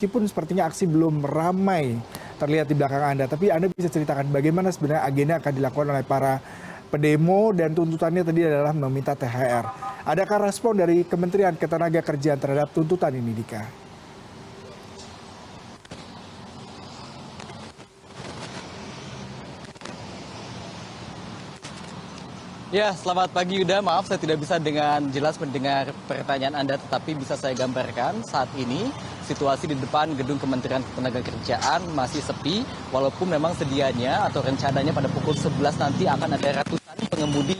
Meskipun sepertinya aksi belum ramai terlihat di belakang Anda, tapi Anda bisa ceritakan bagaimana sebenarnya agenda akan dilakukan oleh para pendemo dan tuntutannya tadi adalah meminta THR. Adakah respon dari Kementerian Ketenagakerjaan terhadap tuntutan ini, Dika? Ya, selamat pagi Yuda. Maaf saya tidak bisa dengan jelas mendengar pertanyaan Anda, tetapi bisa saya gambarkan saat ini situasi di depan gedung Kementerian Ketenagakerjaan masih sepi, walaupun memang sedianya atau rencananya pada pukul 11 nanti akan ada ratusan pengemudi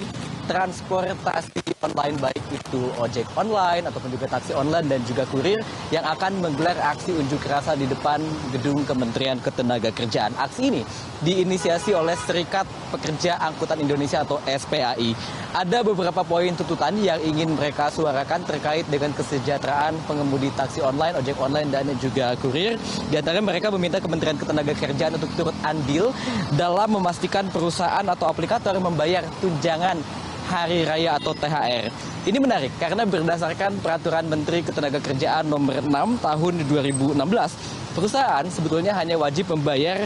transportasi online, baik itu ojek online ataupun juga taksi online dan juga kurir yang akan menggelar aksi unjuk rasa di depan gedung Kementerian Ketenagakerjaan. Aksi ini diinisiasi oleh Serikat Pekerja Angkutan Indonesia atau SPAI. Ada beberapa poin tuntutan yang ingin mereka suarakan terkait dengan kesejahteraan pengemudi taksi online, ojek online dan juga kurir. Di antara mereka meminta Kementerian Ketenagakerjaan untuk turut andil dalam memastikan perusahaan atau aplikator membayar tunjangan hari raya atau THR. Ini menarik karena berdasarkan peraturan Menteri Ketenagakerjaan nomor 6 tahun 2016, perusahaan sebetulnya hanya wajib membayar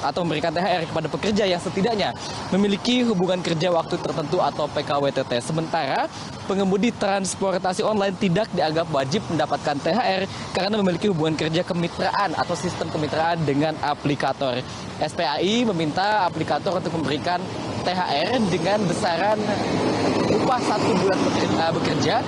atau memberikan THR kepada pekerja yang setidaknya memiliki hubungan kerja waktu tertentu atau PKWTT. Sementara pengemudi transportasi online tidak dianggap wajib mendapatkan THR karena memiliki hubungan kerja kemitraan atau sistem kemitraan dengan aplikator. SPAI meminta aplikator untuk memberikan THR dengan besaran upah 1 bulan bekerja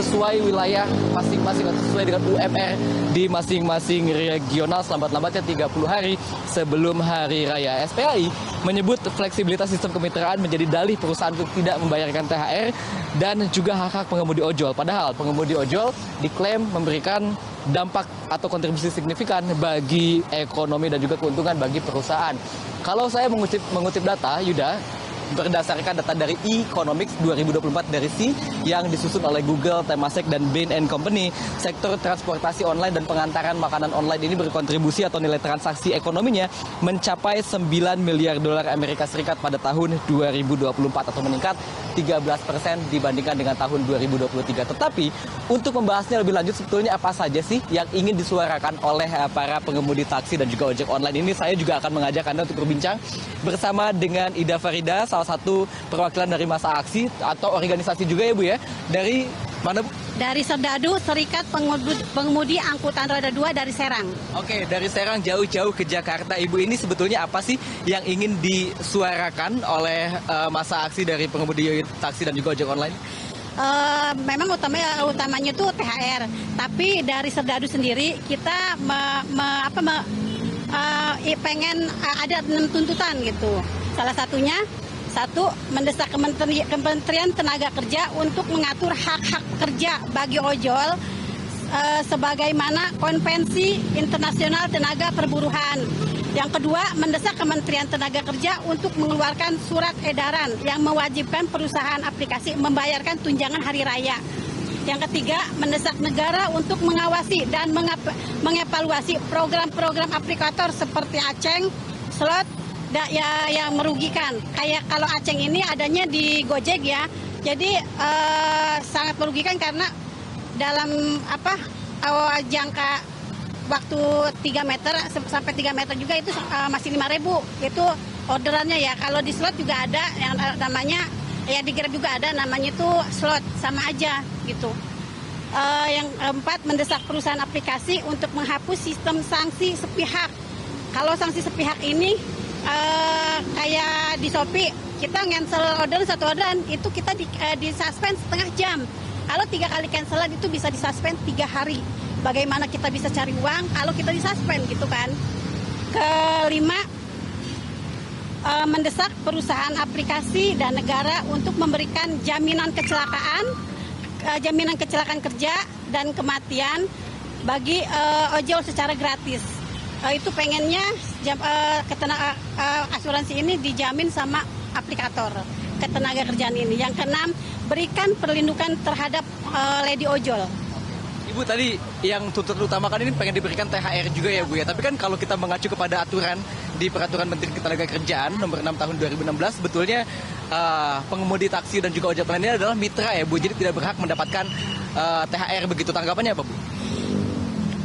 sesuai wilayah masing-masing atau sesuai dengan UMR di masing-masing regional selambat-lambatnya 30 hari sebelum hari raya. SPAI menyebut fleksibilitas sistem kemitraan menjadi dalih perusahaan untuk tidak membayarkan THR dan juga hak-hak pengemudi ojol. Padahal pengemudi ojol diklaim memberikan dampak atau kontribusi signifikan bagi ekonomi dan juga keuntungan bagi perusahaan. Kalau saya mengutip data, Yuda, berdasarkan data dari Economics 2024 dari C yang disusun oleh Google, Temasek, dan Bain & Company, sektor transportasi online dan pengantaran makanan online ini berkontribusi atau nilai transaksi ekonominya mencapai 9 miliar dolar Amerika Serikat pada tahun 2024 atau meningkat 13% dibandingkan dengan tahun 2023. Tetapi untuk membahasnya lebih lanjut, sebetulnya apa saja sih yang ingin disuarakan oleh para pengemudi taksi dan juga ojek online ini, saya juga akan mengajak Anda untuk berbincang bersama dengan Ida Farida, salah satu perwakilan dari masa aksi atau organisasi juga ya Bu ya. Dari mana Bu? Dari Serdadu, Serikat Pengemudi Angkutan Roda 2 dari Serang. Oke, dari Serang jauh-jauh ke Jakarta. Ibu, ini sebetulnya apa sih yang ingin disuarakan oleh masa aksi dari pengemudi taksi dan juga ojek online? Memang utamanya itu THR, tapi dari Serdadu sendiri kita pengen ada 6 tuntutan gitu. Salah satunya, satu, mendesak Kementerian Tenaga Kerja untuk mengatur hak-hak kerja bagi ojol sebagaimana Konvensi Internasional Tenaga Perburuhan. Yang kedua, mendesak Kementerian Tenaga Kerja untuk mengeluarkan surat edaran yang mewajibkan perusahaan aplikasi membayarkan tunjangan hari raya. Yang ketiga, mendesak negara untuk mengawasi dan mengevaluasi program-program aplikator seperti Aceng, Slot, yang merugikan. Kayak kalau Aceng ini adanya di Gojek ya, jadi sangat merugikan karena dalam jangka waktu 3 meter sampai 3 meter juga itu masih 5.000 itu orderannya ya. Kalau di Slot juga ada yang namanya ya, di Grab juga ada namanya itu Slot, sama aja gitu. Yang keempat, mendesak perusahaan aplikasi untuk menghapus sistem sanksi sepihak. Kalau sanksi sepihak ini kayak di Shopee, kita cancel satu orderan itu kita di suspend setengah jam. Kalau 3 kali cancelan itu bisa di suspend 3 hari. Bagaimana kita bisa cari uang kalau kita di suspend gitu kan? Kelima, mendesak perusahaan aplikasi dan negara untuk memberikan jaminan kecelakaan kerja dan kematian bagi ojol secara gratis. Itu pengennya asuransi ini dijamin sama aplikator ketenagakerjaan ini. Yang keenam, berikan perlindungan terhadap lady ojol. Ibu, tadi yang tuntut utama kan ini pengen diberikan THR juga ya Bu ya. Tapi kan kalau kita mengacu kepada aturan di Peraturan Menteri Ketenagakerjaan nomor 6 tahun 2016, sebetulnya pengemudi taksi dan juga ojek online ini adalah mitra ya Bu. Jadi tidak berhak mendapatkan THR begitu. Tanggapannya apa Bu?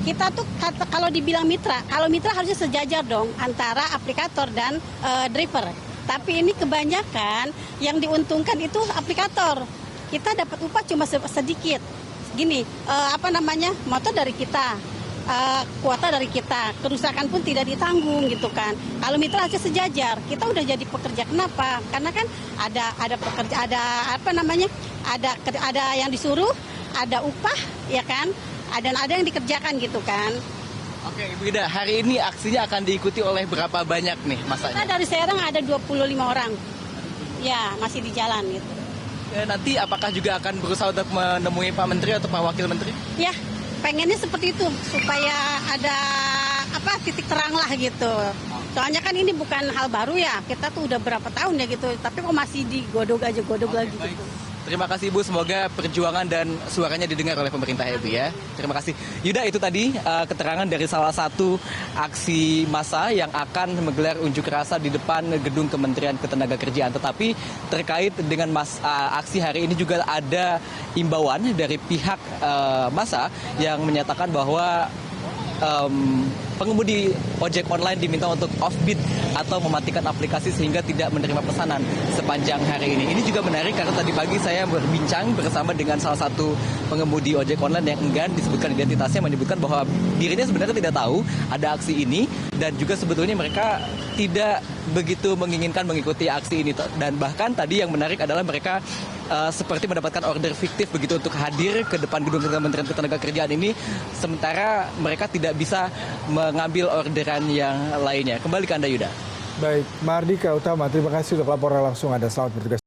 kita tuh kalau dibilang mitra, kalau mitra harusnya sejajar dong antara aplikator dan driver. Tapi ini kebanyakan yang diuntungkan itu aplikator. Kita dapat upah cuma sedikit. Gini, motor dari kita, kuota dari kita, kerusakan pun tidak ditanggung gitu kan. Kalau mitra harusnya sejajar, kita udah jadi pekerja. Kenapa? Karena kan ada pekerja, ada yang disuruh, ada upah, ya kan? Ada yang dikerjakan gitu kan. Oke, Ibu Ida, hari ini aksinya akan diikuti oleh berapa banyak nih masanya? Kita dari Serang ada 25 orang. Ya, masih di jalan gitu. Nanti apakah juga akan berusaha untuk menemui Pak Menteri atau Pak Wakil Menteri? Ya, pengennya seperti itu supaya ada titik terang lah gitu. Soalnya kan ini bukan hal baru ya. Kita tuh udah berapa tahun ya gitu, tapi kok masih digodok lagi Baik. gitu. Terima kasih Ibu, semoga perjuangan dan suaranya didengar oleh pemerintah ya Ibu ya. Terima kasih. Yuda, itu tadi keterangan dari salah satu aksi massa yang akan menggelar unjuk rasa di depan gedung Kementerian Ketenagakerjaan. Tetapi terkait dengan aksi hari ini juga ada imbauan dari pihak massa yang menyatakan bahwa pengemudi ojek online diminta untuk off-bid atau mematikan aplikasi sehingga tidak menerima pesanan sepanjang hari ini. Ini juga menarik karena tadi pagi saya berbincang bersama dengan salah satu pengemudi ojek online yang enggan disebutkan identitasnya, menyebutkan bahwa dirinya sebenarnya tidak tahu ada aksi ini dan juga sebetulnya mereka tidak begitu menginginkan mengikuti aksi ini. Dan bahkan tadi yang menarik adalah mereka seperti mendapatkan order fiktif begitu untuk hadir ke depan gedung Kementerian Ketenagakerjaan ini, sementara mereka tidak bisa mengambil orderan yang lainnya. Kembali ke Anda, Yuda. Baik, Mardika Utama, terima kasih untuk laporan langsung Anda. Selamat bertugas.